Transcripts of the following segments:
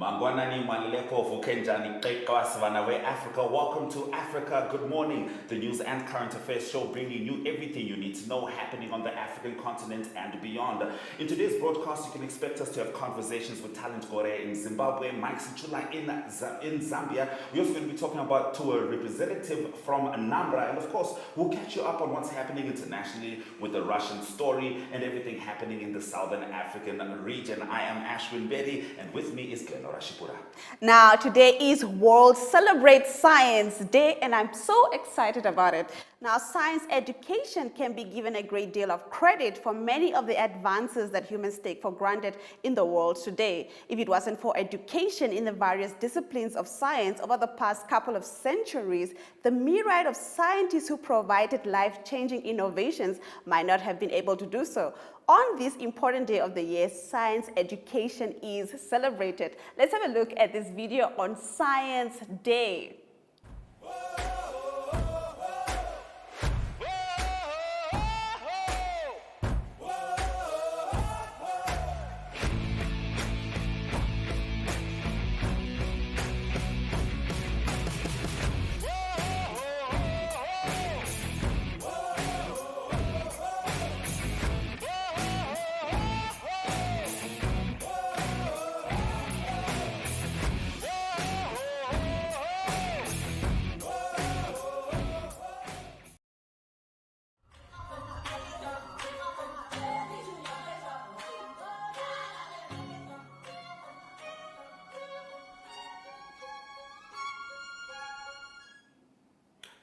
Mangwanani Maleko Vukenjani Kasvana we Africa. Welcome to Africa. Good morning. The news and current affairs show bringing you everything you need to know happening on the African continent and beyond. In today's broadcast, you can expect us to have conversations with Talent Gore in Zimbabwe, Mike Sichula in Zambia. We're also going to be talking to a representative from Anambra, and of course, we'll catch you up on what's happening internationally with the Russian story and everything happening in the Southern African region. I am Ashwin Betty, and with me is Glenn Orashipura. Now, today is World Celebrate Science Day, and I'm so excited about it. Now, science education can be given a great deal of credit for many of the advances that humans take for granted in the world today. If it wasn't for education in the various disciplines of science over the past couple of centuries, the myriad of scientists who provided life-changing innovations might not have been able to do so. On this important day of the year, science education is celebrated. Let's have a look at this video on Science Day.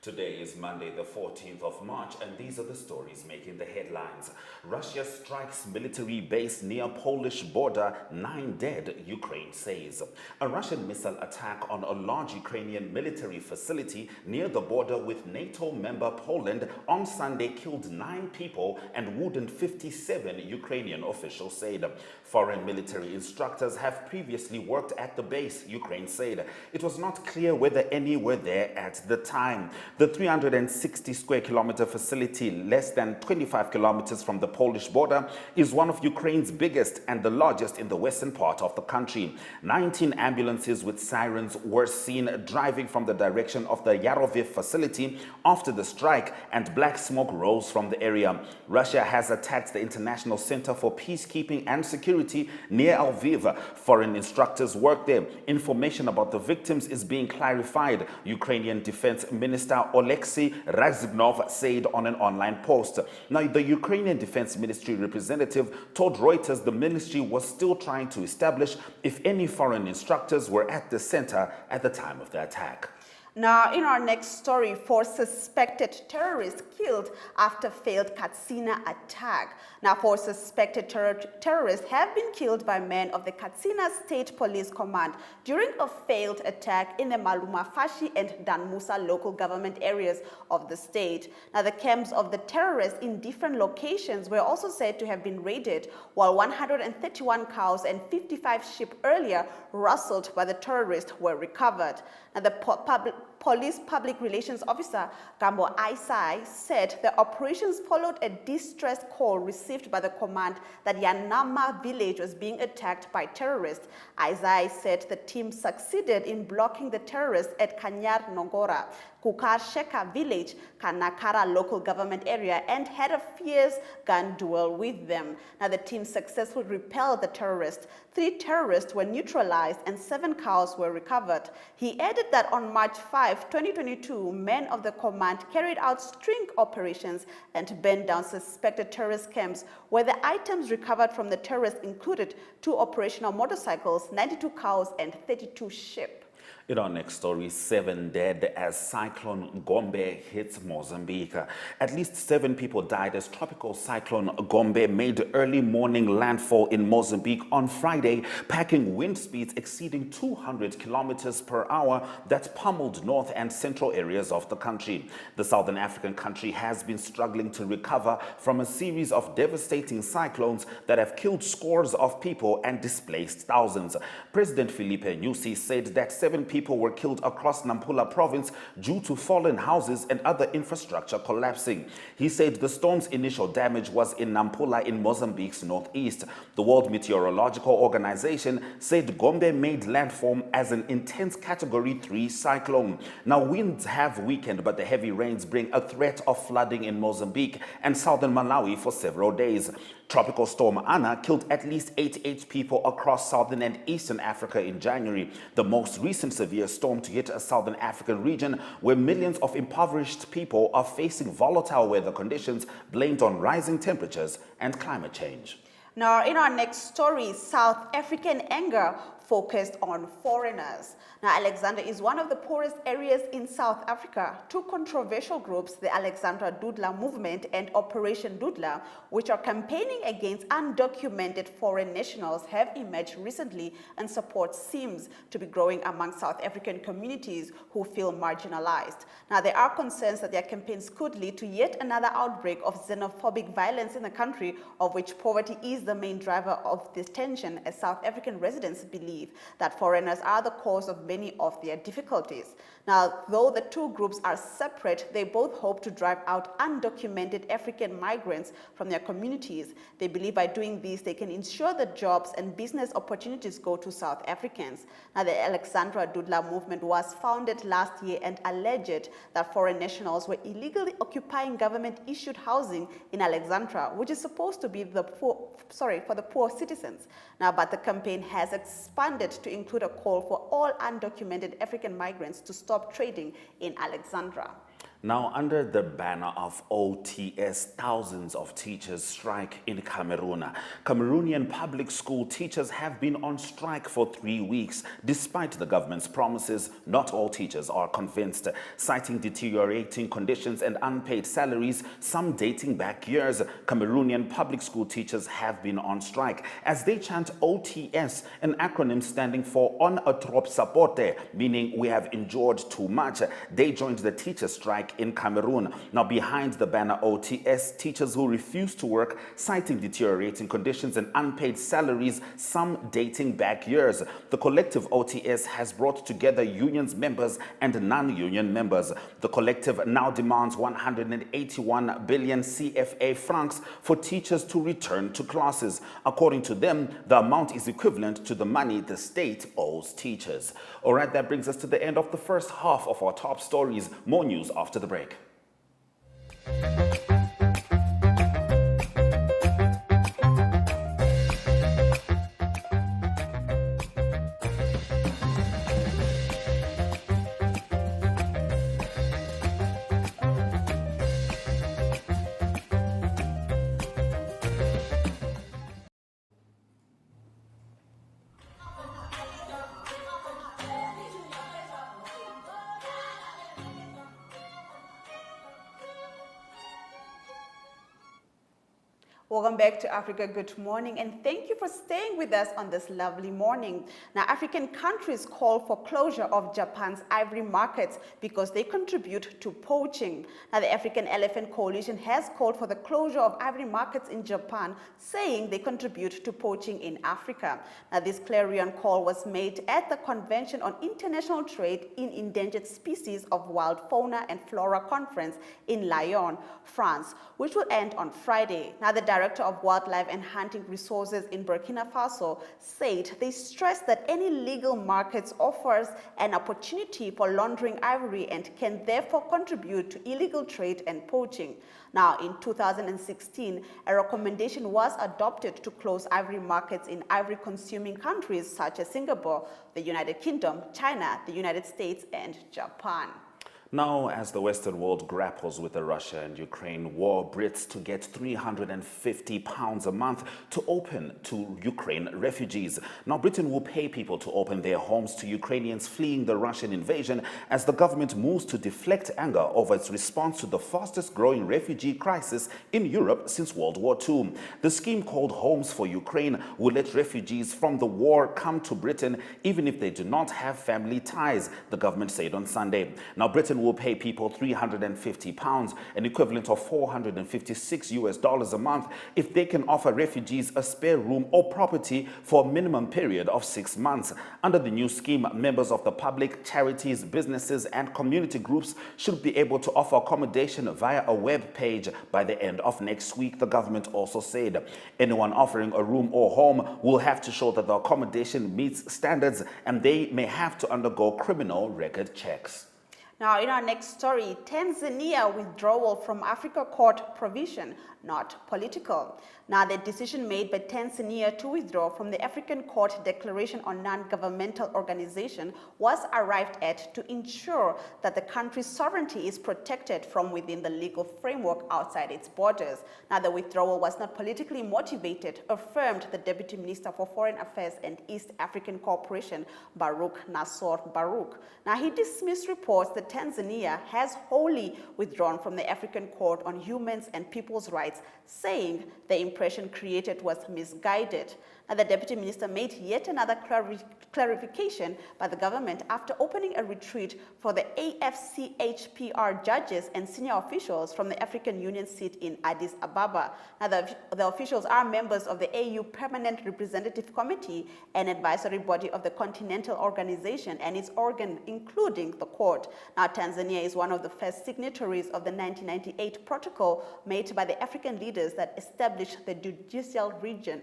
Today is Monday, the 14th of March, and these are the stories making the headlines. Russia strikes military base near Polish border, 9 dead, Ukraine says. A Russian missile attack on a large Ukrainian military facility near the border with NATO member Poland on Sunday killed 9 people and wounded 57, Ukrainian officials said. Foreign military instructors have previously worked at the base, Ukraine said. It was not clear whether any were there at the time. The 360 square kilometer facility, less than 25 kilometers from the Polish border, is one of Ukraine's biggest and the largest in the western part of the country. 19 ambulances with sirens were seen driving from the direction of the Gotv facility after the strike, and black smoke rose from the area. Russia has attacked the International Center for Peacekeeping and Security near Lviv. Foreign instructors work there. Information about the victims is being clarified, Ukrainian Defense Minister Oleksiy Razgnov said on an online post. Now, the Ukrainian Defense Ministry representative told Reuters the ministry was still trying to establish if any foreign instructors were at the center at the time of the attack. Now, in our next story, 4 suspected terrorists killed after failed Katsina attack. Now, 4 suspected terrorists have been killed by men of the Katsina State Police Command during a failed attack in the Malumafashi and Danmusa local government areas of the state. Now, the camps of the terrorists in different locations were also said to have been raided, while 131 cows and 55 sheep earlier rustled by the terrorists were recovered. Now, the Police Public Relations Officer Gambo Isai said the operations followed a distress call received by the command that Yanama village was being attacked by terrorists. Isai said the team succeeded in blocking the terrorists at Kanyar Nongora, Kukar Sheka village, Kanakara local government area, and had a fierce gun duel with them. Now, the team successfully repelled the terrorists. 3 terrorists were neutralized and 7 cows were recovered. He added that on March 5, 2022, men of the command carried out string operations and burned down suspected terrorist camps, where the items recovered from the terrorists included 2 operational motorcycles, 92 cows, and 32 sheep. In our next story, 7 dead as Cyclone Gombe hits Mozambique. At least 7 people died as Tropical Cyclone Gombe made early morning landfall in Mozambique on Friday, packing wind speeds exceeding 200 kilometers per hour that pummeled north and central areas of the country. The Southern African country has been struggling to recover from a series of devastating cyclones that have killed scores of people and displaced thousands. President Filipe Nyusi said that 7 people people were killed across Nampula province due to fallen houses and other infrastructure collapsing. He said the storm's initial damage was in Nampula in Mozambique's northeast. The World Meteorological Organization said Gombe made landfall as an intense Category 3 cyclone. Now, winds have weakened, but the heavy rains bring a threat of flooding in Mozambique and southern Malawi for several days. Tropical storm Anna killed at least 88 people across southern and eastern Africa in January, the most recent severe storm to hit a southern African region where millions of impoverished people are facing volatile weather conditions blamed on rising temperatures and climate change. Now, in our next story, South African anger focused on foreigners. Now, Alexandra is one of the poorest areas in South Africa. Two controversial groups, the Alexandra Dudla Movement and Operation Dudla, which are campaigning against undocumented foreign nationals, have emerged recently, and support seems to be growing among South African communities who feel marginalized. Now, there are concerns that their campaigns could lead to yet another outbreak of xenophobic violence in the country, of which poverty is the main driver of this tension, as South African residents believe that foreigners are the cause of many of their difficulties. Now, though the two groups are separate, they both hope to drive out undocumented African migrants from their communities. They believe by doing this, they can ensure that jobs and business opportunities go to South Africans. Now, the Alexandra Dudla movement was founded last year and alleged that foreign nationals were illegally occupying government-issued housing in Alexandra, which is supposed to be for the poor citizens. Now, but the campaign has expanded to include a call for all undocumented African migrants to stop trading in Alexandra. Now, under the banner of OTS, thousands of teachers strike in Cameroon. Cameroonian public school teachers have been on strike for 3 weeks. Despite the government's promises, not all teachers are convinced. Citing deteriorating conditions and unpaid salaries, some dating back years, Cameroonian public school teachers have been on strike as they chant OTS, an acronym standing for On a trop sapote, meaning we have endured too much. They joined the teacher strike in Cameroon. Now, behind the banner OTS, teachers who refuse to work, citing deteriorating conditions and unpaid salaries, some dating back years. The collective OTS has brought together unions members and non-union members. The collective now demands 181 billion CFA francs for teachers to return to classes. According to them, the amount is equivalent to the money the state owes teachers. All right, that brings us to the end of the first half of our top stories. More news after the break. Welcome back to Africa. Good morning, and thank you for staying with us on this lovely morning. Now, African countries call for closure of Japan's ivory markets because they contribute to poaching. Now, the African Elephant Coalition has called for the closure of ivory markets in Japan, saying they contribute to poaching in Africa. Now, this clarion call was made at the Convention on International Trade in Endangered Species of Wild Fauna and Flora Conference in Lyon, France, which will end on Friday. Now, the Director of Wildlife and Hunting Resources in Burkina Faso said they stressed that any legal markets offers an opportunity for laundering ivory and can therefore contribute to illegal trade and poaching. Now, in 2016, a recommendation was adopted to close ivory markets in ivory-consuming countries such as Singapore, the United Kingdom, China, the United States, and Japan. Now, as the Western world grapples with the Russia and Ukraine war, Brits to get £350 a month to open to Ukraine refugees. Now, Britain will pay people to open their homes to Ukrainians fleeing the Russian invasion as the government moves to deflect anger over its response to the fastest growing refugee crisis in Europe since World War II. The scheme, called Homes for Ukraine, will let refugees from the war come to Britain even if they do not have family ties, the government said on Sunday. Now, Britain will will pay people £350, an equivalent of $456 a month, if they can offer refugees a spare room or property for a minimum period of 6 months. Under the new scheme, members of the public, charities, businesses, and community groups should be able to offer accommodation via a web page by the end of next week, the government also said. Anyone offering a room or home will have to show that the accommodation meets standards, and they may have to undergo criminal record checks. Now, in our next story, Tanzania withdrawal from Africa Court provision, not political. Now, the decision made by Tanzania to withdraw from the African Court Declaration on Non-Governmental Organization was arrived at to ensure that the country's sovereignty is protected from within the legal framework outside its borders. Now, the withdrawal was not politically motivated, affirmed the Deputy Minister for Foreign Affairs and East African Cooperation, Baruch Nassor Baruch. Now, he dismissed reports that Tanzania has wholly withdrawn from the African Court on Human and People's Rights, saying the impression created was misguided. Now, the Deputy Minister made yet another clarification by the government after opening a retreat for the AFCHPR judges and senior officials from the African Union seat in Addis Ababa. Now, the officials are members of the AU Permanent Representative Committee, an advisory body of the Continental Organization and its organ, including the court. Now, Tanzania is one of the first signatories of the 1998 protocol made by the African leaders that established the judicial region.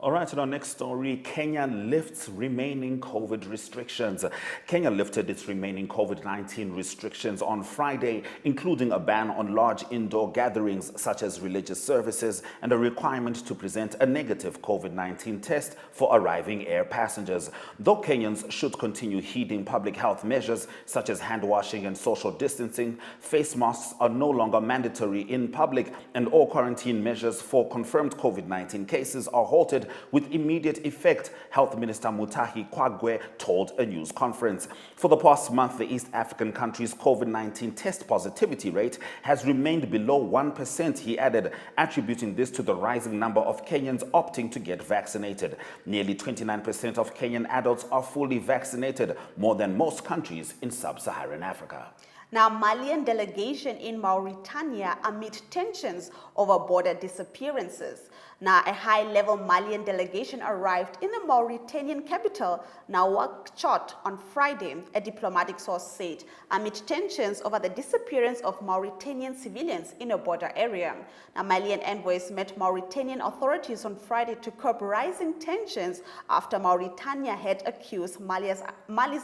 All right, in our next story, Kenya lifts remaining COVID restrictions. Kenya lifted its remaining COVID-19 restrictions on Friday, including a ban on large indoor gatherings such as religious services and a requirement to present a negative COVID-19 test for arriving air passengers. Though Kenyans should continue heeding public health measures such as hand washing and social distancing, face masks are no longer mandatory in public, and all quarantine measures for confirmed COVID-19 cases are halted with immediate effect, Health Minister Mutahi Kagwe told a news conference. For the past month, the East African country's COVID-19 test positivity rate has remained below 1%, he added, attributing this to the rising number of Kenyans opting to get vaccinated. Nearly 29% of Kenyan adults are fully vaccinated, more than most countries in sub-Saharan Africa. Now, Malian delegation in Mauritania amid tensions over border disappearances. Now, a high-level Malian delegation arrived in the Mauritanian capital, Nouakchott, on Friday, a diplomatic source said, amid tensions over the disappearance of Mauritanian civilians in a border area. Now, Malian envoys met Mauritanian authorities on Friday to curb rising tensions after Mauritania had accused Mali's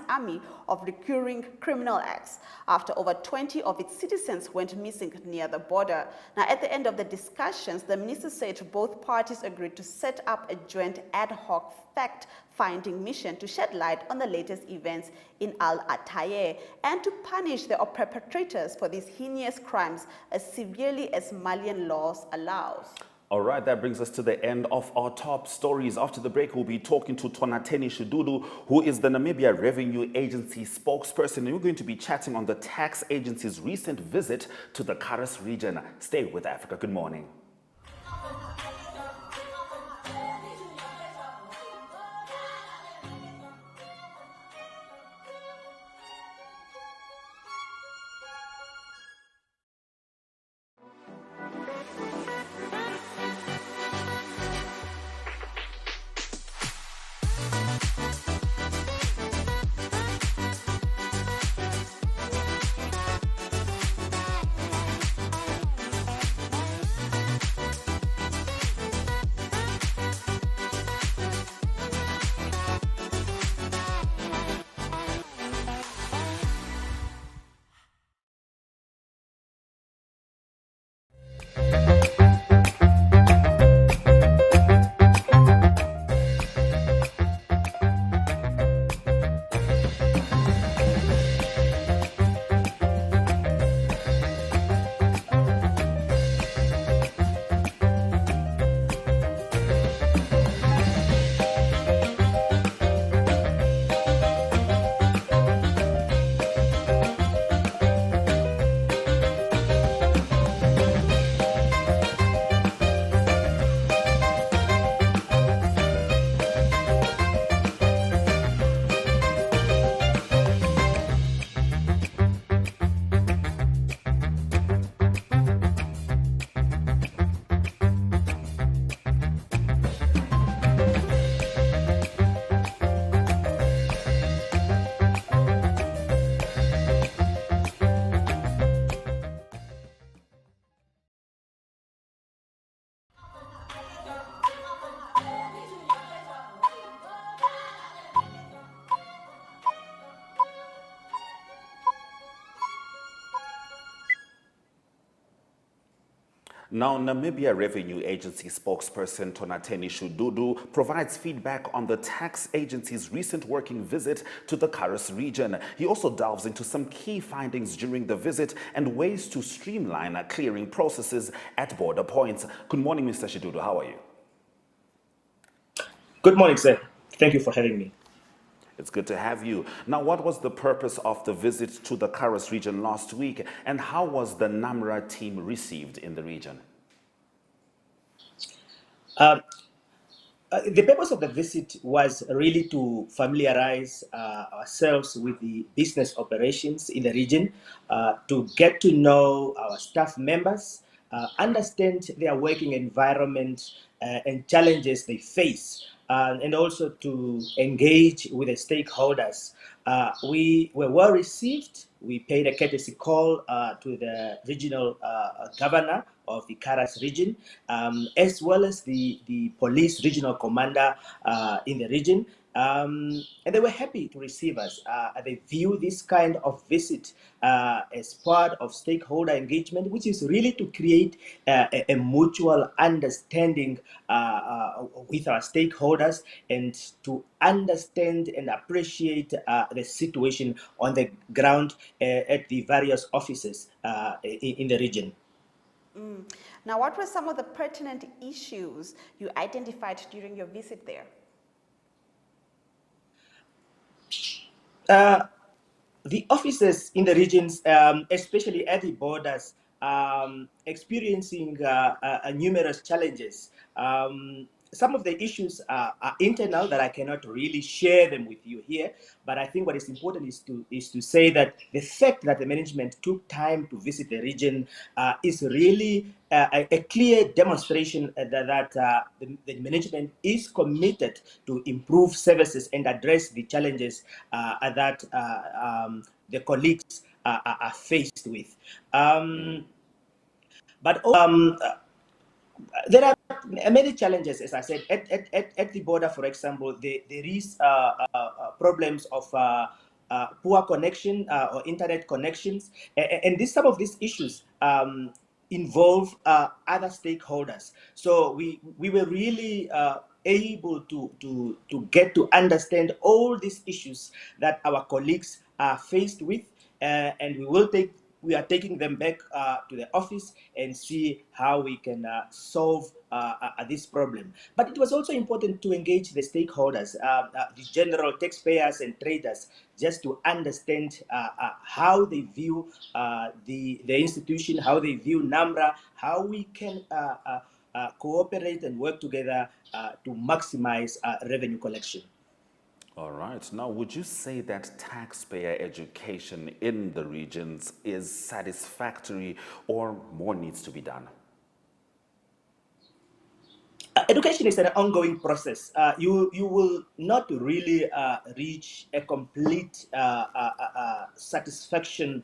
army of recurring criminal acts after over 20 of its citizens went missing near the border. Now, at the end of the discussions, the minister said both parties agreed to set up a joint ad hoc fact-finding mission to shed light on the latest events in Al-Ataye and to punish the perpetrators for these heinous crimes as severely as Malian laws allows. All right, that brings us to the end of our top stories. After the break, we'll be talking to Tonateni Shududu, who is the Namibia Revenue Agency spokesperson, and we're going to be chatting on the tax agency's recent visit to the Karas region. Stay with Africa. Good morning. Now, Namibia Revenue Agency spokesperson Tonateni Shududu provides feedback on the tax agency's recent working visit to the Karas region. He also delves into some key findings during the visit and ways to streamline clearing processes at border points. Good morning, Mr. Shududu. How are you? Good morning, sir. Thank you for having me. It's good to have you. Now, what was the purpose of the visit to the Karas region last week, and how was the NAMRA team received in the region? The purpose of the visit was really to familiarize ourselves with the business operations in the region, to get to know our staff members, understand their working environment and challenges they face, and also to engage with the stakeholders. We were well received. We paid a courtesy call to the regional governor of the Karas region, as well as the police regional commander in the region. And they were happy to receive us. They view this kind of visit as part of stakeholder engagement, which is really to create a mutual understanding with our stakeholders and to understand and appreciate the situation on the ground at the various offices in the region. Now, what were some of the pertinent issues you identified during your visit there? The offices in the regions, especially at the borders, experiencing numerous challenges. Some of the issues are internal that I cannot really share them with you here, but I think what is important is to say that the fact that the management took time to visit the region is really a clear demonstration that the management is committed to improve services and address the challenges that the colleagues are faced with. There are many challenges, as I said, at the border. For example, there is problems of poor connection or internet connections, and some of these issues involve other stakeholders. So we were really able to get to understand all these issues that our colleagues are faced with, and we are taking them back to the office and see how we can solve this problem. But it was also important to engage the stakeholders, the general taxpayers and traders, just to understand how they view the institution, how they view NAMRA, how we can cooperate and work together to maximize revenue collection. All right. Now, would you say that taxpayer education in the regions is satisfactory or more needs to be done? Education is an ongoing process. You will not really reach a complete satisfaction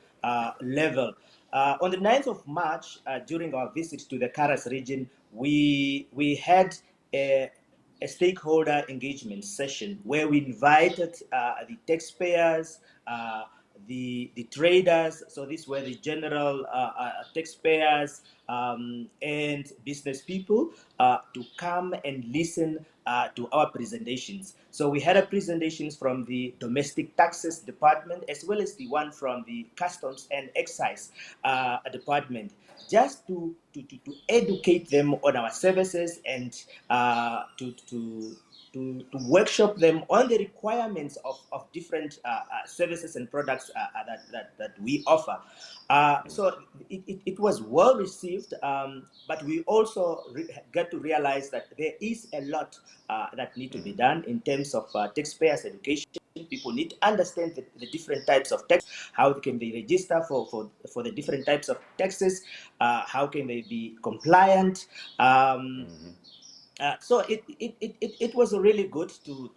level. On the 9th of March, during our visit to the Karas region, we had a stakeholder engagement session where we invited the taxpayers, the traders, so these were the general taxpayers and business people to come and listen to our presentations. So we had a presentations from the domestic taxes department as well as the one from the customs and excise department, just to educate them on our services and to workshop them on the requirements of different services and products that we offer. So it was well received, but we also get to realize that there is a lot that need to be done in terms of taxpayers education. People need to understand the different types of tax, how can they register for the different types of taxes, how can they be compliant. So it was really good to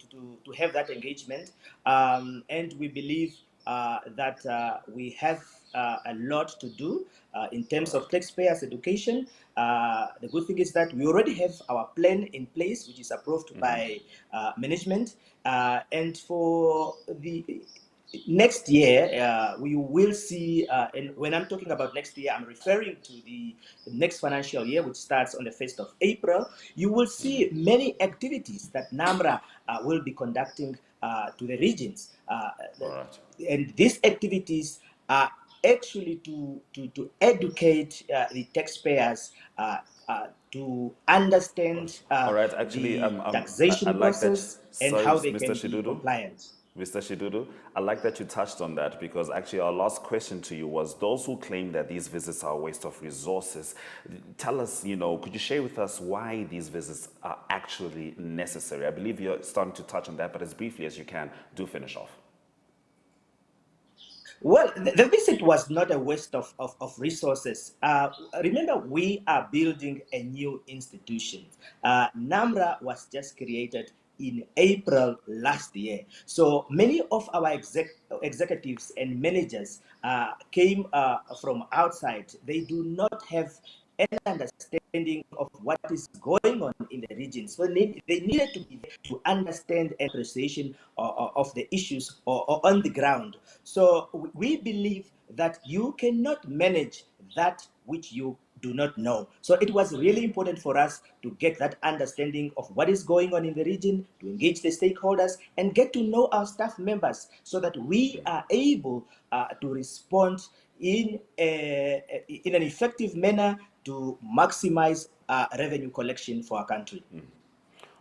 have that engagement, and we believe that we have a lot to do in terms of taxpayers education. The good thing is that we already have our plan in place, which is approved by management, and for the next year, we will see, and when I'm talking about next year, I'm referring to the next financial year, which starts on the 1st of April. You will see many activities that NAMRA will be conducting to the regions. All right. And these activities are actually to educate the taxpayers to understand All right. Actually, the I taxation like that. process and Sorry, how they Mr. can be Shidudu. compliant. Mr. Shidudu, I like that you touched on that because actually our last question to you was those who claim that these visits are a waste of resources. Tell us, could you share with us why these visits are actually necessary? I believe you're starting to touch on that, but as briefly as you can, do finish off. Well, the visit was not a waste of resources. Remember, we are building a new institution. NAMRA was just created in April last year. So many of our executives and managers came from outside. They do not have an understanding of what is going on in the region. So they needed to be there to understand appreciation of the issues or on the ground. So we believe that you cannot manage that which you do not know. So it was really important for us to get that understanding of what is going on in the region, to engage the stakeholders, and get to know our staff members so that we are able to respond in an effective manner to maximize revenue collection for our country.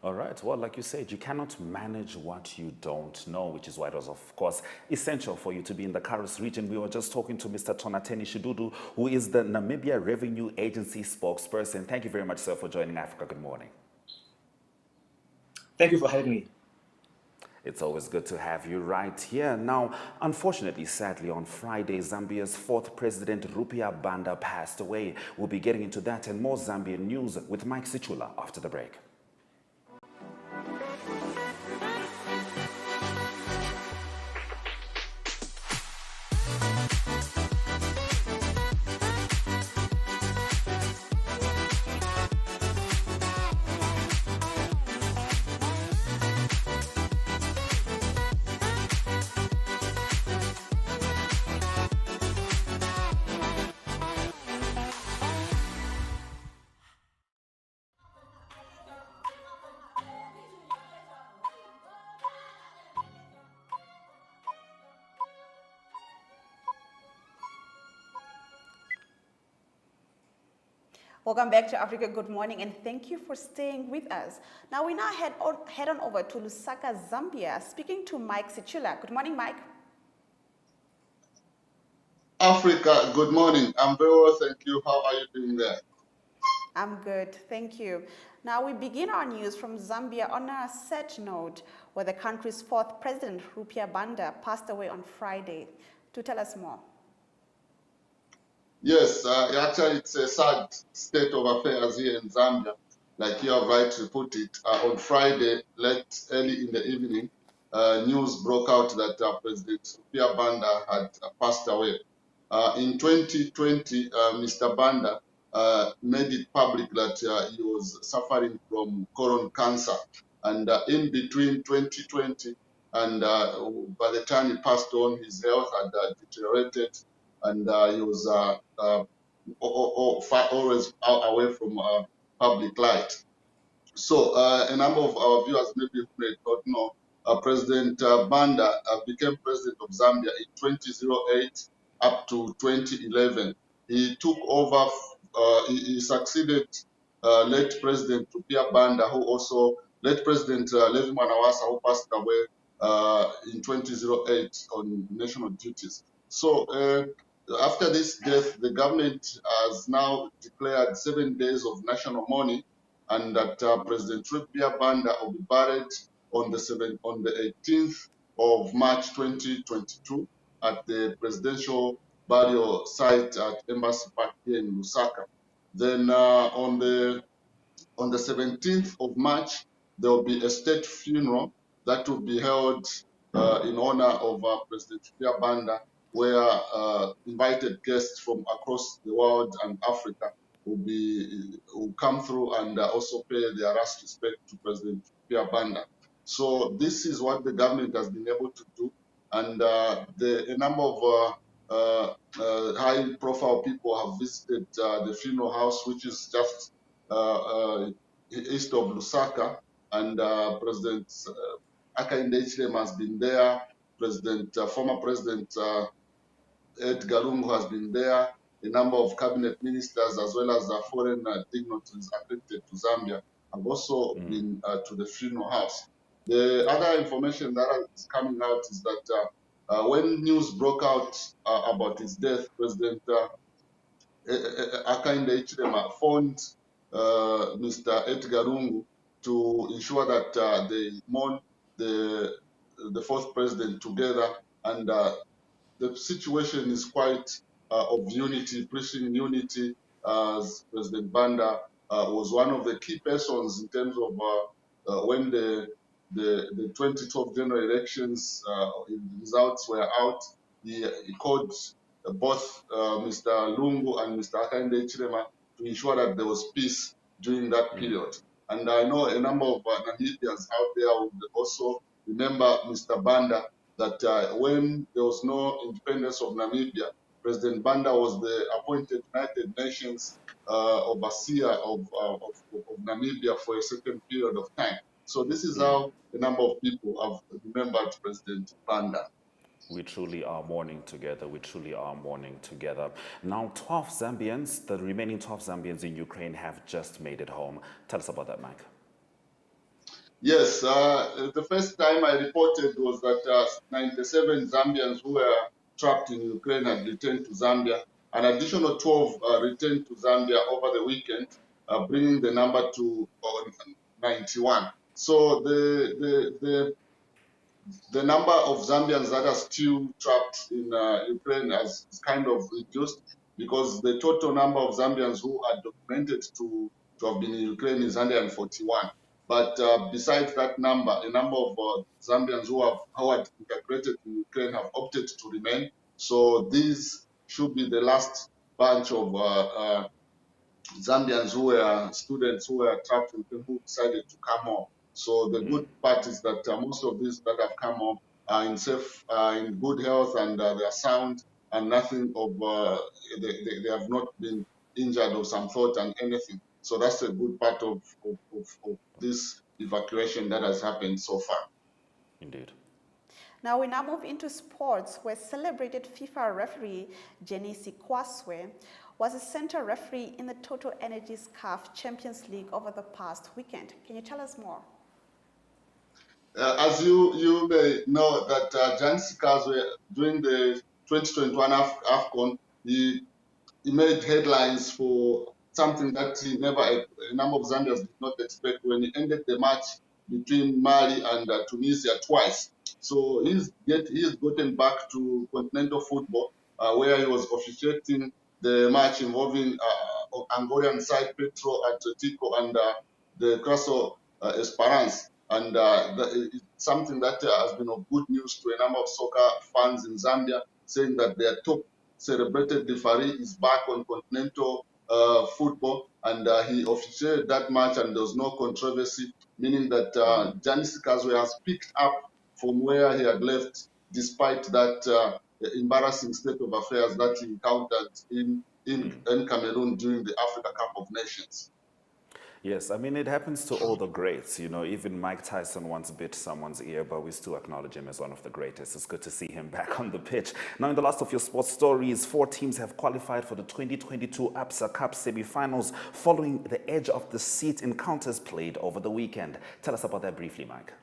All right. Well, like you said, you cannot manage what you don't know, which is why it was, of course, essential for you to be in the Karos region. We were just talking to Mr. Tonateni Shidudu, who is the Namibia Revenue Agency spokesperson. Thank you very much, sir, for joining Africa. Good morning. Thank you for having me. It's always good to have you right here. Now, unfortunately, sadly, on Friday, Zambia's fourth president, Rupiah Banda, passed away. We'll be getting into that and more Zambian news with Mike Sichula after the break. Welcome back to Africa Good Morning, and thank you for staying with us. Now we head on over to Lusaka, Zambia, speaking to Mike Sichula. Good morning, Mike. Africa, good morning. I'm very well, thank you. How are you doing there? I'm good, thank you. Now we begin our news from Zambia on a sad note, where the country's fourth president, Rupiah Banda, passed away on Friday. To tell us more. Yes, actually, it's a sad state of affairs here in Zambia. Like you have right to put it, on Friday, early in the evening, news broke out that President Rupiah Banda had passed away. In 2020, Mr. Banda made it public that he was suffering from colon cancer. And in between 2020 and by the time he passed on, his health had deteriorated, and he was always away from public light. So a number of our viewers maybe may not know, President Banda became president of Zambia in 2008 up to 2011. He took over, he succeeded late President Rupiah Banda, who also, late President Levi Mwanawasa, who passed away in 2008 on national duties. So after this death, the government has now declared 7 days of national mourning, and that President Rupiah Banda will be buried on the 18th of March 2022 at the presidential burial site at Embassy Park here in Lusaka. Then on the 17th of March, there will be a state funeral that will be held in honor of President Rupiah Banda, where invited guests from across the world and Africa will come through and also pay their last respect to President Rupiah Banda. So this is what the government has been able to do, and a number of high-profile people have visited the funeral house, which is just east of Lusaka, and President Hakainde Hichilema has been there. Former President Edgar Lungu has been there. A number of cabinet ministers as well as foreign dignitaries accredited to Zambia have also been to the funeral house. The other information that is coming out is that when news broke out about his death, President Hakainde Hichilema phoned Mr. Edgar Lungu to ensure that they mourn the fourth president together, and the situation is quite of unity, preaching unity, as President Banda was one of the key persons in terms of when the 2012 general elections results were out. He called both Mr. Lungu and Mr. Hakainde Hichilema to ensure that there was peace during that period. And I know a number of Namibians out there would also remember Mr. Banda, that when there was no independence of Namibia, President Banda was the appointed United Nations overseer of Namibia for a certain period of time. So this is how a number of people have remembered President Banda. We truly are mourning together. We truly are mourning together. Now, 12 Zambians, the remaining 12 Zambians in Ukraine have just made it home. Tell us about that, Mike. Yes, the first time I reported was that 97 Zambians who were trapped in Ukraine had returned to Zambia. An additional 12 returned to Zambia over the weekend, bringing the number to 91. So the number of Zambians that are still trapped in Ukraine has kind of reduced, because the total number of Zambians who are documented to have been in Ukraine is 141. But besides that number, a number of Zambians who had integrated in Ukraine have opted to remain. So these should be the last bunch of Zambians who were students who were trapped in Ukraine who decided to come home. So the good part is that most of these that have come home are in good health, and they are sound, and nothing of they have not been injured of some sort and anything. So that's a good part of this evacuation that has happened so far. Indeed. Now we now move into sports, where celebrated FIFA referee Jenny Sikwaswe was a center referee in the Total Energies CAF Champions League over the past weekend. Can you tell us more? As you may know, that Jenny Sikwaswe, during the 2021 AFCON, he made headlines for something that a number of Zambians did not expect, when he ended the match between Mali and Tunisia twice. So he's gotten back to continental football, where he was officiating the match involving Angolan side Petro Atletico and the Caso Esperance. And it's something that has been of good news to a number of soccer fans in Zambia, saying that their top celebrated referee is back on continental football, and he officiated that match, and there was no controversy, meaning that Jenny Sikwaswe has picked up from where he had left, despite that embarrassing state of affairs that he encountered in Cameroon during the Africa Cup of Nations. Yes, I mean, it happens to all the greats. You know, even Mike Tyson once bit someone's ear, but we still acknowledge him as one of the greatest. It's good to see him back on the pitch. Now, in the last of your sports stories, 4 teams have qualified for the 2022 ABSA Cup semi-finals following the edge of the seat encounters played over the weekend. Tell us about that briefly, Mike.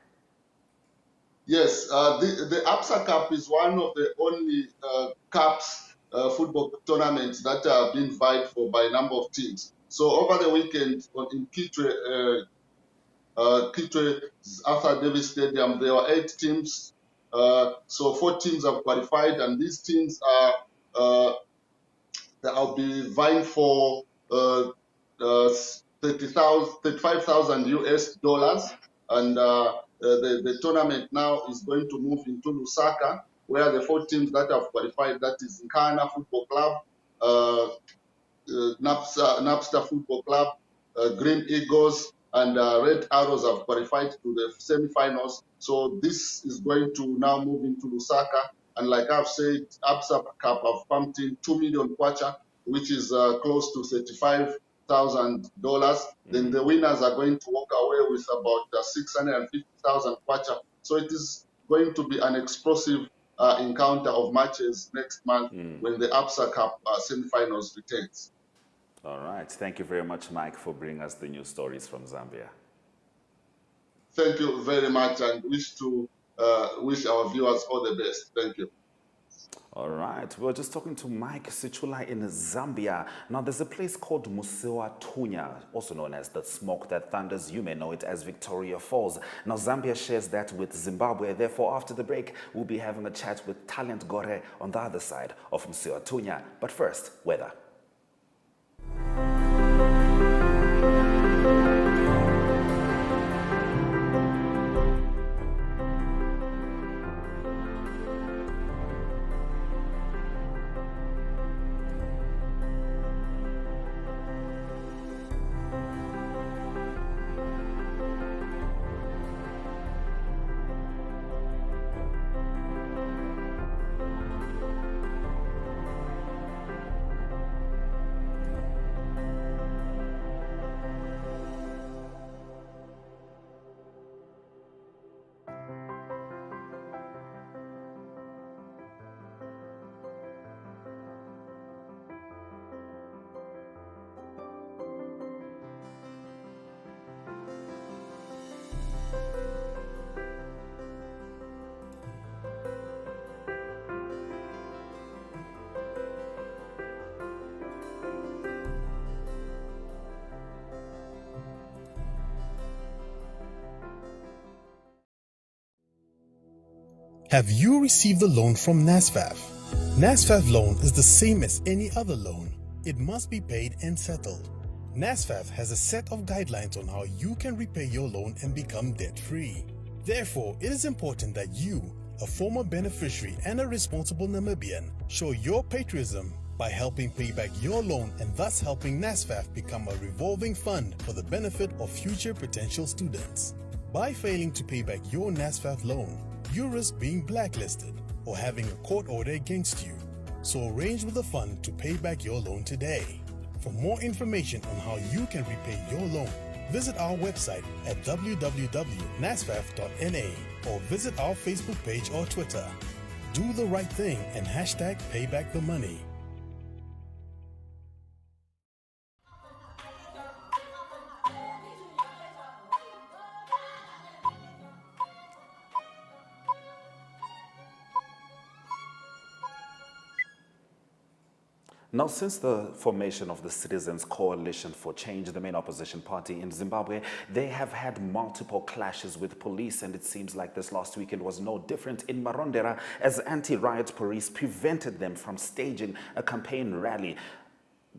Yes, the ABSA Cup is one of the only cups, football tournaments that are being vied for by a number of teams. So over the weekend in Kitwe, Arthur Davis Stadium, there were 8 teams. So 4 teams have qualified, and these teams are will be vying for $35,000 US, and the tournament now is going to move into Lusaka, where the 4 teams that have qualified, that is Nkana Football Club, Napster Football Club, Green Eagles, and Red Arrows have qualified to the semi-finals. So this is going to now move into Lusaka. And like I've said, Absa Cup have pumped in 2 million kwacha, which is close to $35,000. Then the winners are going to walk away with about 650,000 kwacha. So it is going to be an explosive encounter of matches next month when the Absa Cup semi-finals returns. All right. Thank you very much, Mike, for bringing us the news stories from Zambia. Thank you very much, and wish our viewers all the best. Thank you. All right, we were just talking to Mike Sichula in Zambia. Now, there's a place called Musiwa Tunya, also known as the smoke that thunders. You may know it as Victoria Falls. Now, Zambia shares that with Zimbabwe. Therefore, after the break, we'll be having a chat with Talent Gore on the other side of Musiwa Tunya. But first, weather. Have you received a loan from NSFAF? NSFAF loan is the same as any other loan. It must be paid and settled. NSFAF has a set of guidelines on how you can repay your loan and become debt-free. Therefore, it is important that you, a former beneficiary and a responsible Namibian, show your patriotism by helping pay back your loan and thus helping NSFAF become a revolving fund for the benefit of future potential students. By failing to pay back your NSFAF loan, you risk being blacklisted or having a court order against you. So arrange with the fund to pay back your loan today. For more information on how you can repay your loan, visit our website at www.nasfaf.na or visit our Facebook page or Twitter. Do the right thing and hashtag #paybackthemoney. Now, since the formation of the Citizens Coalition for Change, the main opposition party in Zimbabwe, they have had multiple clashes with police, and it seems like this last weekend was no different in Marondera as anti-riot police prevented them from staging a campaign rally.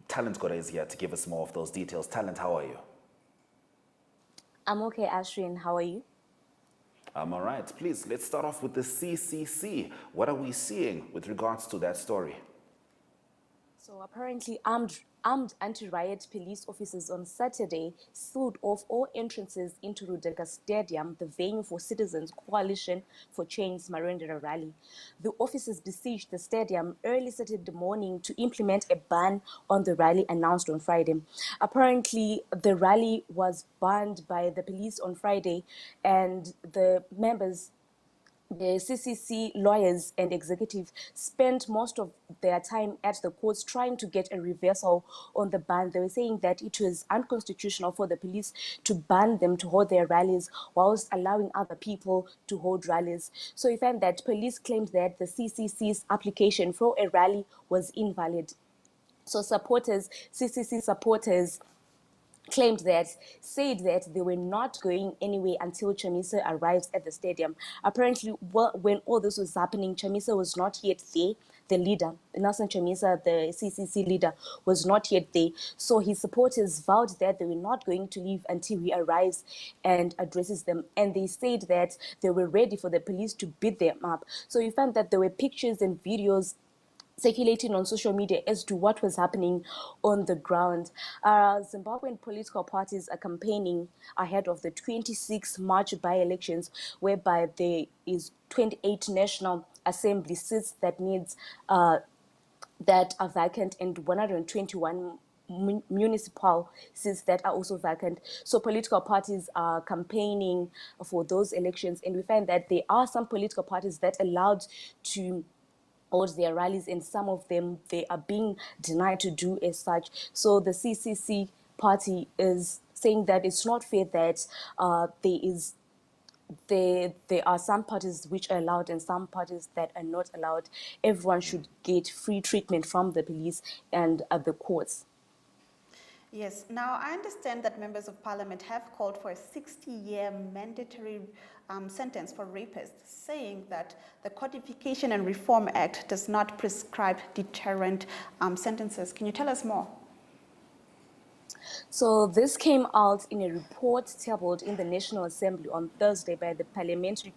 Talent Gore is here to give us more of those details. Talent, how are you? I'm okay, Ashrin. How are you? I'm all right. Please, let's start off with the CCC. What are we seeing with regards to that story? So apparently armed anti-riot police officers on Saturday sealed off all entrances into Rudeka Stadium, the venue for Citizens Coalition for Change's Marondera rally. The officers besieged the stadium early Saturday morning to implement a ban on the rally announced on Friday. Apparently, the rally was banned by the police on Friday, and the members, the CCC lawyers and executive, spent most of their time at the courts trying to get a reversal on the ban. They were saying that it was unconstitutional for the police to ban them to hold their rallies whilst allowing other people to hold rallies. So we found that police claimed that the CCC's application for a rally was invalid. So CCC supporters said that they were not going anywhere until Chamisa arrives at the stadium. Apparently, when all this was happening, Chamisa was not yet there. The leader, Nelson Chamisa, the CCC leader, was not yet there. So his supporters vowed that they were not going to leave until he arrives and addresses them. And they said that they were ready for the police to beat them up. So we found that there were pictures and videos circulating on social media as to what was happening on the ground. Zimbabwean political parties are campaigning ahead of the 26 March by-elections, whereby there is 28 National Assembly seats that that are vacant and 121 municipal seats that are also vacant. So political parties are campaigning for those elections, and we find that there are some political parties that are allowed to hold their rallies, and some of them, they are being denied to do as such. So the CCC party is saying that it's not fair that there are some parties which are allowed and some parties that are not allowed. Everyone should get free treatment from the police and the courts. Yes. Now, I understand that members of parliament have called for a 60-year mandatory sentence for rapists, saying that the Codification and Reform Act does not prescribe deterrent sentences. Can you tell us more? So this came out in a report tabled in the National Assembly on Thursday by the Parliamentary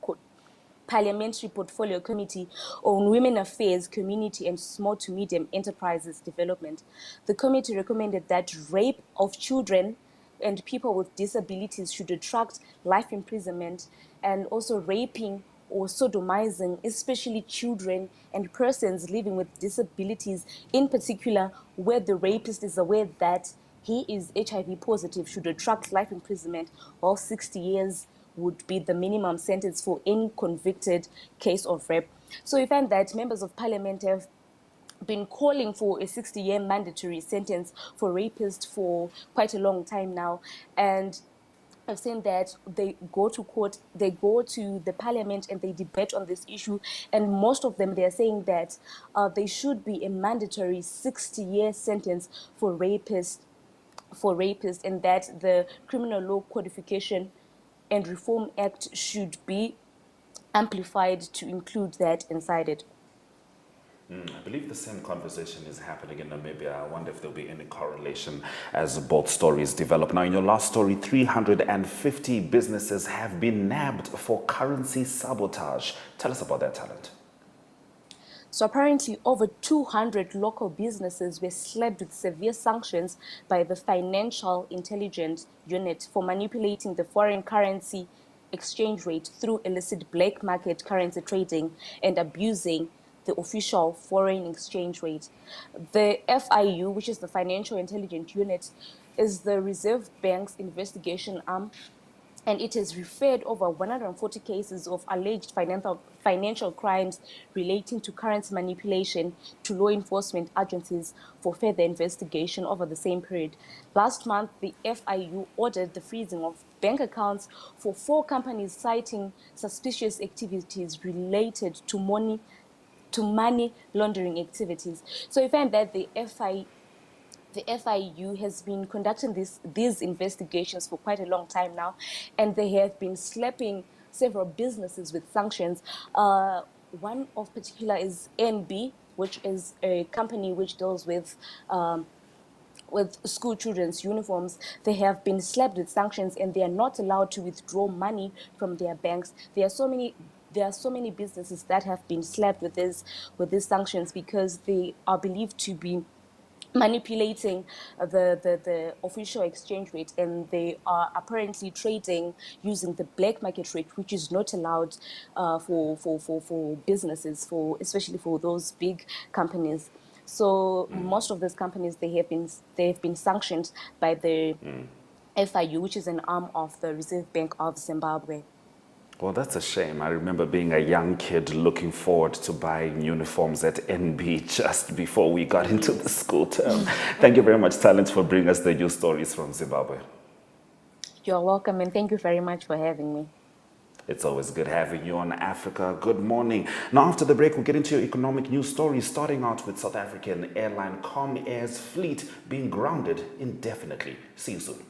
Portfolio Committee on Women Affairs, Community and Small to Medium Enterprises Development. The committee recommended that rape of children and people with disabilities should attract life imprisonment, and also raping or sodomizing, especially children and persons living with disabilities, in particular where the rapist is aware that he is HIV positive, should attract life imprisonment, or 60 years would be the minimum sentence for any convicted case of rape. So we find that members of parliament have been calling for a 60-year mandatory sentence for rapists for quite a long time now. And I've seen that they go to court, they go to the parliament and they debate on this issue. And most of them, they're saying that there should be a mandatory 60-year sentence for rapists, and that the Criminal Law Codification and Reform Act should be amplified to include that inside it. I believe the same conversation is happening in Namibia. I wonder if there'll be any correlation as both stories develop. Now, in your last story, 350 businesses have been nabbed for currency sabotage. Tell us about that talent. So apparently over 200 local businesses were slapped with severe sanctions by the Financial Intelligence Unit for manipulating the foreign currency exchange rate through illicit black market currency trading and abusing the official foreign exchange rate. The FIU, which is the Financial Intelligence Unit, is the Reserve Bank's investigation arm, and it has referred over 140 cases of alleged financial crimes relating to currency manipulation to law enforcement agencies for further investigation over the same period. Last month, the FIU ordered the freezing of bank accounts for 4 companies citing suspicious activities related to money laundering activities. So we find that the FIU has been conducting these investigations for quite a long time now, and they have been slapping several businesses with sanctions. One of particular is NB, which is a company which deals with school children's uniforms. They have been slapped with sanctions, and they are not allowed to withdraw money from their banks. There are so many businesses that have been slapped with these sanctions because they are believed to be manipulating the official exchange rate, and they are apparently trading using the black market rate, which is not allowed for businesses, especially for those big companies. So most of these companies, they have been sanctioned by the FIU, which is an arm of the Reserve Bank of Zimbabwe. Well, that's a shame. I remember being a young kid looking forward to buying uniforms at NB just before we got into the school term. Thank you very much, Talent, for bringing us the news stories from Zimbabwe. You're welcome, and thank you very much for having me. It's always good having you on Africa. Good morning. Now, after the break, we'll get into your economic news stories, starting out with South African airline Comair's fleet being grounded indefinitely. See you soon.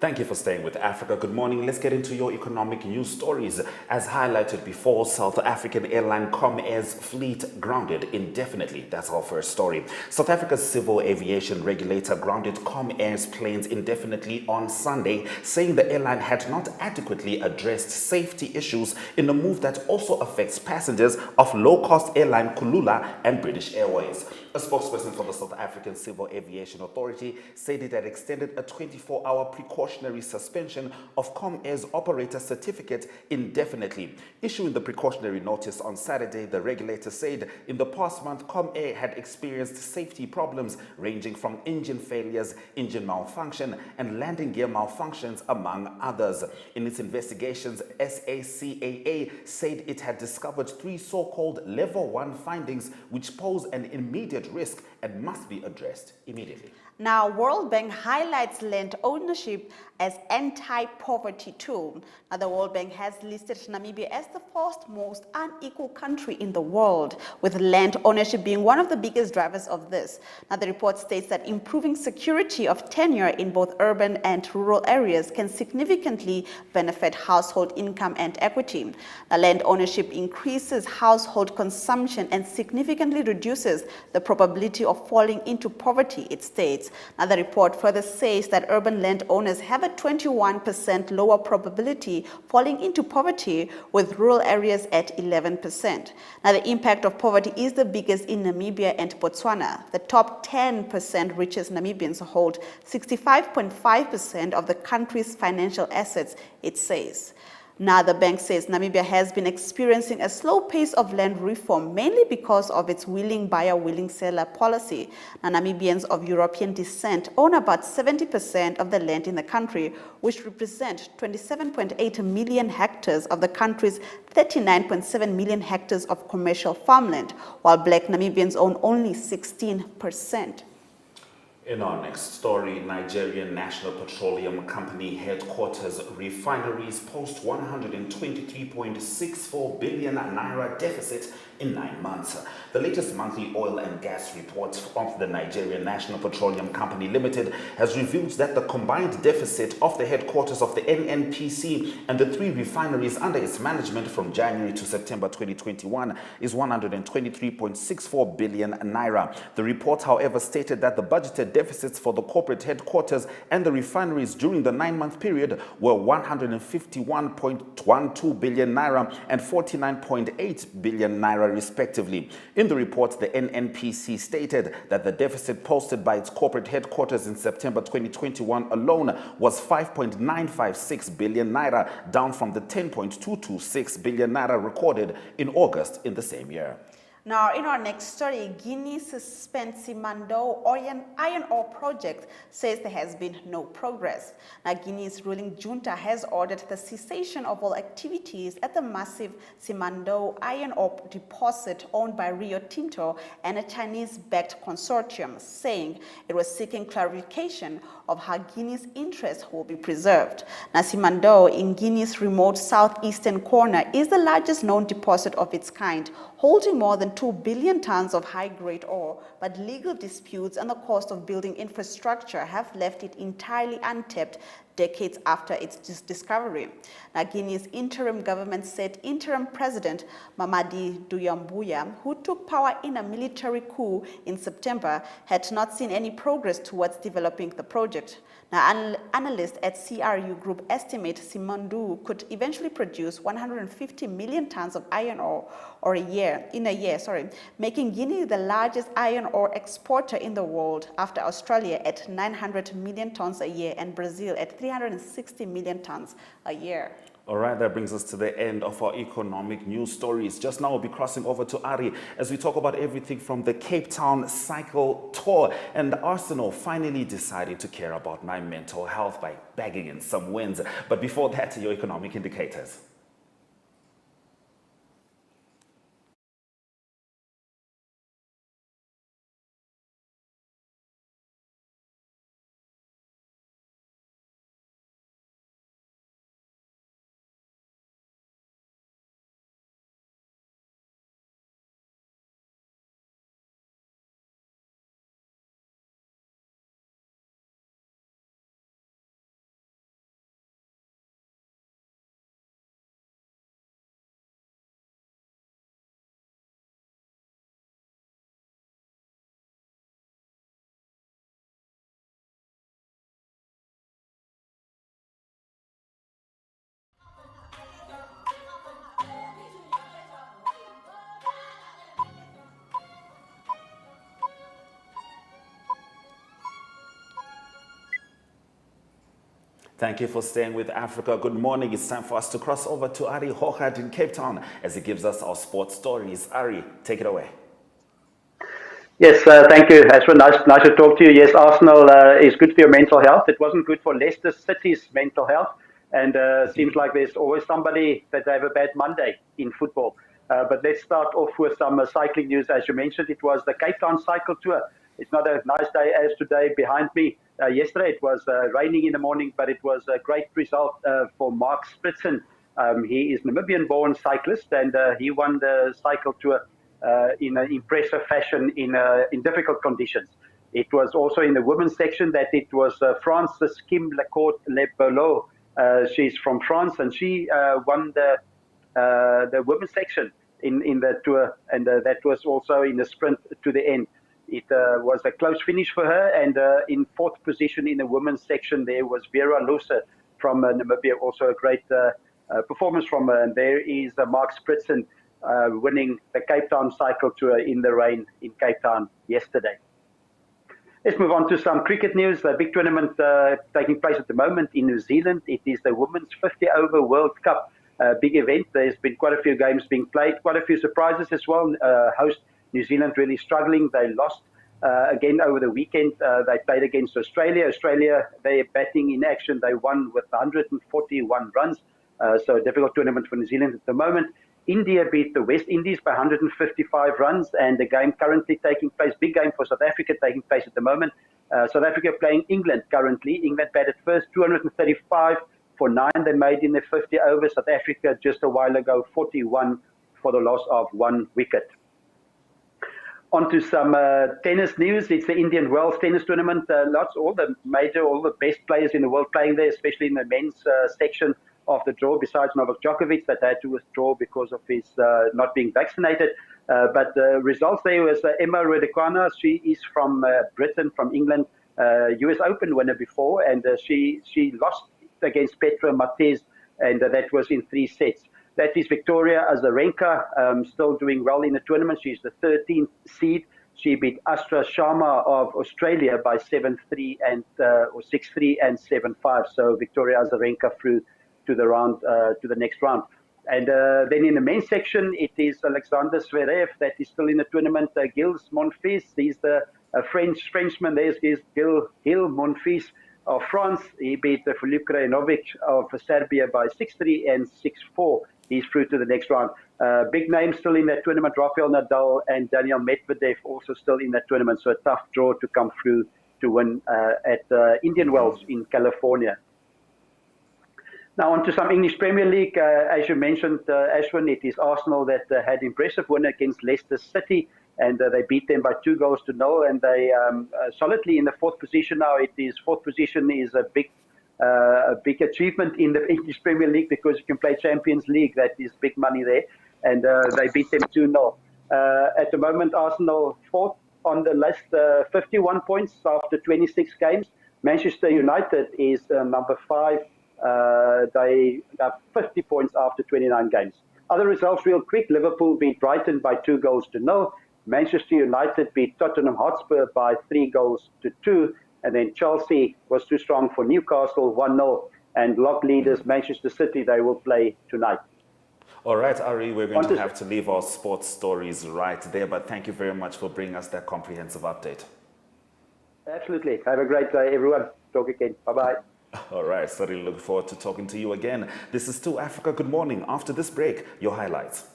Thank you for staying with Africa. Good morning. Let's get into your economic news stories. As highlighted before, South African airline Comair's fleet grounded indefinitely. That's our first story. South Africa's civil aviation regulator grounded Comair's planes indefinitely on Sunday, saying the airline had not adequately addressed safety issues in a move that also affects passengers of low-cost airline Kulula and British Airways. A spokesperson for the South African Civil Aviation Authority said it had extended a 24-hour precautionary suspension of Comair's operator certificate indefinitely. Issuing the precautionary notice on Saturday, the regulator said in the past month, Comair had experienced safety problems ranging from engine failures, engine malfunction, and landing gear malfunctions, among others. In its investigations, SACAA said it had discovered 3 so-called Level 1 findings which pose an immediate risk and must be addressed immediately. Now, World Bank highlights land ownership as anti-poverty tool. Now, the World Bank has listed Namibia as the fourth most unequal country in the world, with land ownership being one of the biggest drivers of this. Now, the report states that improving security of tenure in both urban and rural areas can significantly benefit household income and equity. Now, land ownership increases household consumption and significantly reduces the probability of falling into poverty, it states. Now, the report further says that urban landowners have a 21% lower probability falling into poverty, with rural areas at 11%. Now, the impact of poverty is the biggest in Namibia and Botswana. The top 10% richest Namibians hold 65.5% of the country's financial assets, it says. Now, the bank says Namibia has been experiencing a slow pace of land reform, mainly because of its willing buyer, willing seller policy. Now, Namibians of European descent own about 70% of the land in the country, which represent 27.8 million hectares of the country's 39.7 million hectares of commercial farmland, while black Namibians own only 16%. In our next story, Nigerian National Petroleum Company headquarters refineries post 123.64 billion naira deficit in 9 months. The latest monthly oil and gas report of the Nigerian National Petroleum Company Limited has revealed that the combined deficit of the headquarters of the NNPC and the 3 refineries under its management from January to September 2021 is 123.64 billion naira. The report, however, stated that the budgeted deficits for the corporate headquarters and the refineries during the 9-month period were 151.12 billion naira and 49.8 billion naira respectively. In the report, the NNPC stated that the deficit posted by its corporate headquarters in September 2021 alone was 5.956 billion naira, down from the 10.226 billion naira recorded in August in the same year. Now, in our next story, Guinea suspends Simandou iron ore project, says there has been no progress. Now, Guinea's ruling junta has ordered the cessation of all activities at the massive Simandou iron ore deposit owned by Rio Tinto and a Chinese-backed consortium, saying it was seeking clarification of how Guinea's interests will be preserved. Now, Simandou, in Guinea's remote southeastern corner, is the largest known deposit of its kind, holding more than 2 billion tons of high-grade ore, but legal disputes and the cost of building infrastructure have left it entirely untapped decades after its discovery. Now, Guinea's interim government said interim president Mamadi Doumbouya, who took power in a military coup in September, had not seen any progress towards developing the project. Now, analysts at CRU Group estimate Simandou could eventually produce 150 million tons of iron ore in a year, making Guinea the largest iron ore exporter in the world, after Australia at 900 million tons a year and Brazil at 360 million tons a year. All right, that brings us to the end of our economic news stories. Just now we'll be crossing over to Ari as we talk about everything from the Cape Town cycle tour and Arsenal finally deciding to care about my mental health by bagging in some wins. But before that, your economic indicators. Thank you for staying with Africa. Good morning. It's time for us to cross over to Ari Hochad in Cape Town as he gives us our sports stories. Ari, take it away. Yes, thank you. Ashwin, nice to talk to you. Yes, Arsenal is good for your mental health. It wasn't good for Leicester City's mental health. And seems like there's always somebody that they have a bad Monday in football. But let's start off with some cycling news. As you mentioned, it was the Cape Town Cycle Tour. It's not a nice day as today behind me. Yesterday it was raining in the morning, but it was a great result for Mark Spritzen. He is Namibian-born cyclist, and he won the cycle tour in an impressive fashion in difficult conditions. It was also in the women's section that it was Frances Kim Lacourt Le Belot. She's from France, and she won the women's section in the tour, and that was also in the sprint to the end. It was a close finish for her, and in fourth position in the women's section there was Vera Luce from Namibia, also a great performance from her. And there is Mark Spritzen winning the Cape Town Cycle Tour in the rain in Cape Town yesterday. Let's move on to some cricket news. The big tournament taking place at the moment in New Zealand. It is the Women's 50-over World Cup. Big event. There's been quite a few games being played, quite a few surprises as well. Host New Zealand really struggling. They lost again over the weekend. They played against Australia. Australia, they're batting in action. They won with 141 runs. So a difficult tournament for New Zealand at the moment. India beat the West Indies by 155 runs, and the game currently taking place, big game for South Africa taking place at the moment. South Africa playing England currently. England batted first, 235 for 9 they made in the 50 overs. South Africa just a while ago, 41 for the loss of 1 wicket. On to some tennis news. It's the Indian Wells tennis tournament. All the best players in the world playing there, especially in the men's section of the draw, besides Novak Djokovic that had to withdraw because of his not being vaccinated. But the results there was Emma Raducanu. She is from Britain, from England, US Open winner before, and she lost against Petra Martez, and that was in 3 sets. That is Victoria Azarenka, still doing well in the tournament. She's the 13th seed. She beat Astra Sharma of Australia by 7-3 and or 6-3 and 7-5. So Victoria Azarenka through to the next round. And then in the men's section, it is Alexander Zverev that is still in the tournament. Gilles Monfils, he's the Frenchman. There's Gilles Monfils of France. He beat Filip Krajinovic of Serbia by 6-3 and 6-4. He's through to the next round. Big names still in that tournament. Rafael Nadal and Daniel Medvedev also still in that tournament. So a tough draw to come through to win at Indian Wells in California. Now on to some English Premier League. As you mentioned, Ashwin, it is Arsenal that had impressive win against Leicester City, and they beat them by 2-0, and they solidly in the 4th position now. It is 4th position is a big achievement in the English Premier League because you can play Champions League. That is big money there, and they beat them 2-0. At the moment, Arsenal 4th on the list, 51 points after 26 games. Manchester United is number 5. They have 50 points after 29 games. Other results real quick. Liverpool beat Brighton by 2-0. Manchester United beat Tottenham Hotspur by 3-2. And then Chelsea was too strong for Newcastle, 1-0. And lock leaders Manchester City, they will play tonight. All right, Ari, we're going to have to leave our sports stories right there, but thank you very much for bringing us that comprehensive update. Absolutely. Have a great day, everyone. Talk again. Bye-bye. All right, certainly look forward to talking to you again. This is Still Africa. Good morning. After this break, your highlights.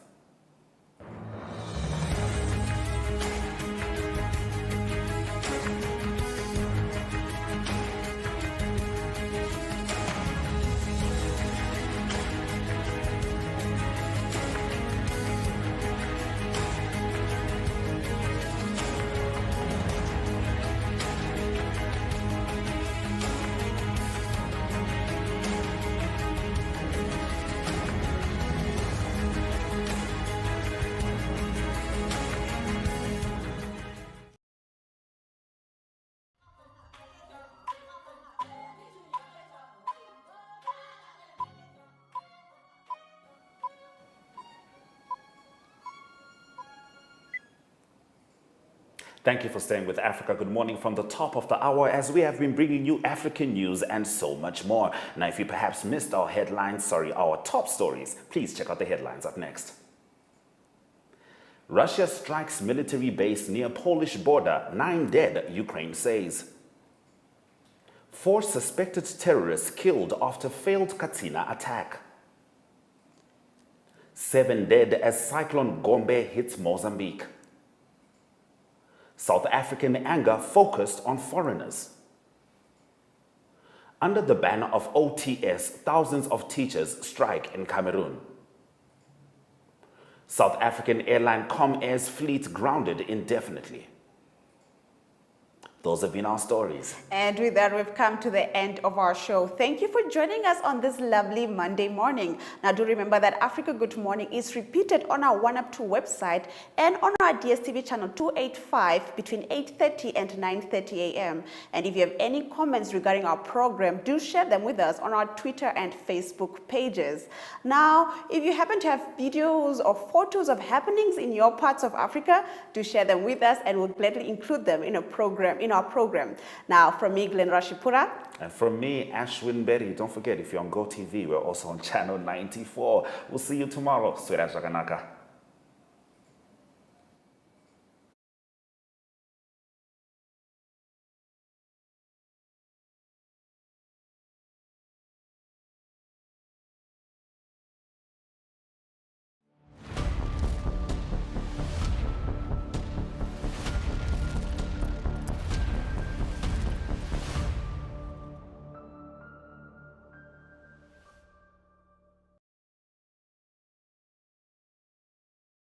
Thank you for staying with Africa Good Morning from the top of the hour, as we have been bringing you African news and so much more. Now, if you perhaps missed our headlines, our top stories, please check out the headlines up next. Russia strikes military base near Polish border, 9 dead, Ukraine says. 4 suspected terrorists killed after failed Katsina attack. 7 dead as Cyclone Gombe hits Mozambique. South African anger focused on foreigners. Under the banner of OTS, thousands of teachers strike in Cameroon. South African airline Comair's fleet grounded indefinitely. Those have been our stories. And with that, we've come to the end of our show. Thank you for joining us on this lovely Monday morning. Now, do remember that Africa Good Morning is repeated on our 1up2 website and on our DSTV channel 285 between 8:30 and 9:30 a.m. And if you have any comments regarding our program, do share them with us on our Twitter and Facebook pages. Now, if you happen to have videos or photos of happenings in your parts of Africa, do share them with us and we'll gladly include them in our program. Now, from me, Glenn Rashipura. And from me, Ashwin Berry. Don't forget, if you're on Gotv, we're also on channel 94. We'll see you tomorrow. Swera Jaganaka.